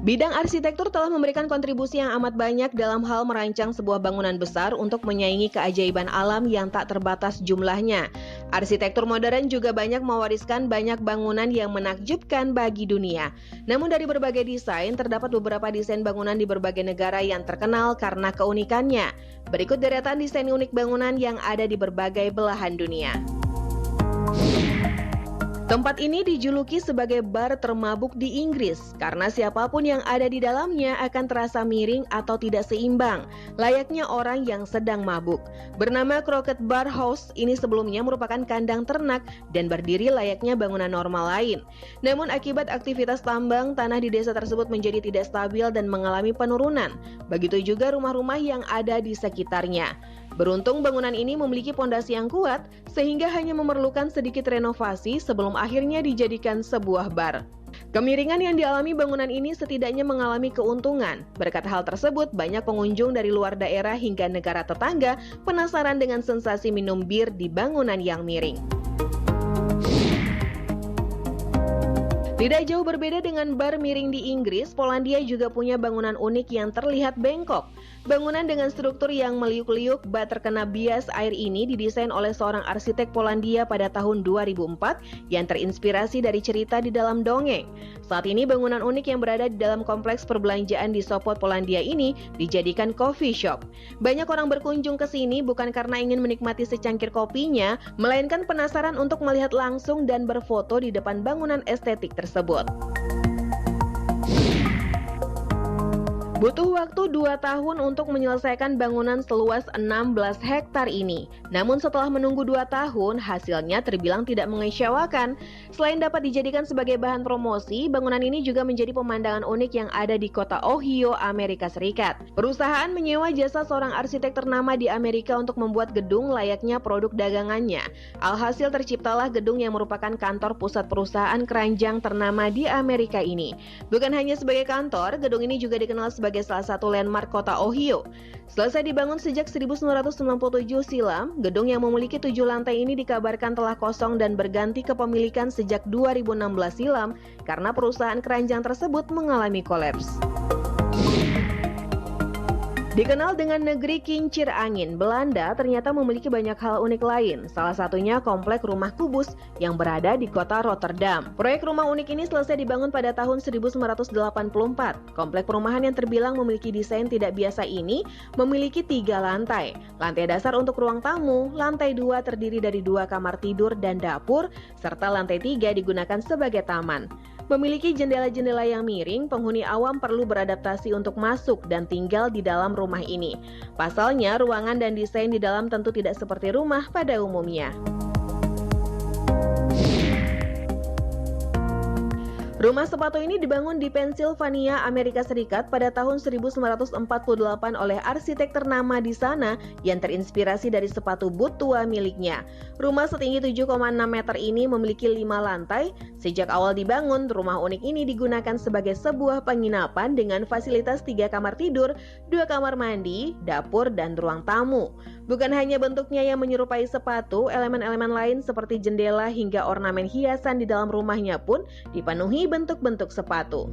Bidang arsitektur telah memberikan kontribusi yang amat banyak dalam hal merancang sebuah bangunan besar untuk menyaingi keajaiban alam yang tak terbatas jumlahnya. Arsitektur modern juga banyak mewariskan banyak bangunan yang menakjubkan bagi dunia. Namun dari berbagai desain, terdapat beberapa desain bangunan di berbagai negara yang terkenal karena keunikannya. Berikut deretan desain unik bangunan yang ada di berbagai belahan dunia. Tempat ini dijuluki sebagai bar termabuk di Inggris karena siapapun yang ada di dalamnya akan terasa miring atau tidak seimbang, layaknya orang yang sedang mabuk. Bernama Crockett Bar House, ini sebelumnya merupakan kandang ternak dan berdiri layaknya bangunan normal lain. Namun akibat aktivitas tambang, tanah di desa tersebut menjadi tidak stabil dan mengalami penurunan. Begitu juga rumah-rumah yang ada di sekitarnya. Beruntung bangunan ini memiliki pondasi yang kuat sehingga hanya memerlukan sedikit renovasi sebelum akhirnya dijadikan sebuah bar. Kemiringan yang dialami bangunan ini setidaknya mengalami keuntungan. Berkat hal tersebut, banyak pengunjung dari luar daerah hingga negara tetangga penasaran dengan sensasi minum bir di bangunan yang miring. Tidak jauh berbeda dengan bar miring di Inggris, Polandia juga punya bangunan unik yang terlihat bengkok. Bangunan dengan struktur yang meliuk-liuk bak terkena bias air ini didesain oleh seorang arsitek Polandia pada tahun 2004 yang terinspirasi dari cerita di dalam dongeng. Saat ini bangunan unik yang berada di dalam kompleks perbelanjaan di Sopot, Polandia ini dijadikan coffee shop. Banyak orang berkunjung ke sini bukan karena ingin menikmati secangkir kopinya, melainkan penasaran untuk melihat langsung dan berfoto di depan bangunan estetik tersebut. Butuh waktu 2 tahun untuk menyelesaikan bangunan seluas 16 hektar ini. Namun setelah menunggu 2 tahun, hasilnya terbilang tidak mengecewakan. Selain dapat dijadikan sebagai bahan promosi, bangunan ini juga menjadi pemandangan unik yang ada di kota Ohio, Amerika Serikat. Perusahaan menyewa jasa seorang arsitek ternama di Amerika untuk membuat gedung layaknya produk dagangannya. Alhasil terciptalah gedung yang merupakan kantor pusat perusahaan keranjang ternama di Amerika ini. Bukan hanya sebagai kantor, gedung ini juga dikenal sebagai salah satu landmark kota Ohio. Selesai dibangun sejak 1997 silam, gedung yang memiliki 7 lantai ini dikabarkan telah kosong dan berganti kepemilikan sejak 2016 silam karena perusahaan keranjang tersebut mengalami kolaps. Dikenal dengan negeri kincir angin, Belanda ternyata memiliki banyak hal unik lain. Salah satunya komplek rumah kubus yang berada di kota Rotterdam. Proyek rumah unik ini selesai dibangun pada tahun 1984. Komplek perumahan yang terbilang memiliki desain tidak biasa ini memiliki 3 lantai. Lantai dasar untuk ruang tamu, lantai 2 terdiri dari 2 kamar tidur dan dapur, serta lantai 3 digunakan sebagai taman. Memiliki jendela-jendela yang miring, penghuni awam perlu beradaptasi untuk masuk dan tinggal di dalam rumah ini. Pasalnya, ruangan dan desain di dalam tentu tidak seperti rumah pada umumnya. Rumah sepatu ini dibangun di Pennsylvania, Amerika Serikat pada tahun 1948 oleh arsitek ternama di sana yang terinspirasi dari sepatu boot tua miliknya. Rumah setinggi 7,6 meter ini memiliki 5 lantai. Sejak awal dibangun, rumah unik ini digunakan sebagai sebuah penginapan dengan fasilitas 3 kamar tidur, 2 kamar mandi, dapur, dan ruang tamu. Bukan hanya bentuknya yang menyerupai sepatu, elemen-elemen lain seperti jendela hingga ornamen hiasan di dalam rumahnya pun dipenuhi bentuk-bentuk sepatu.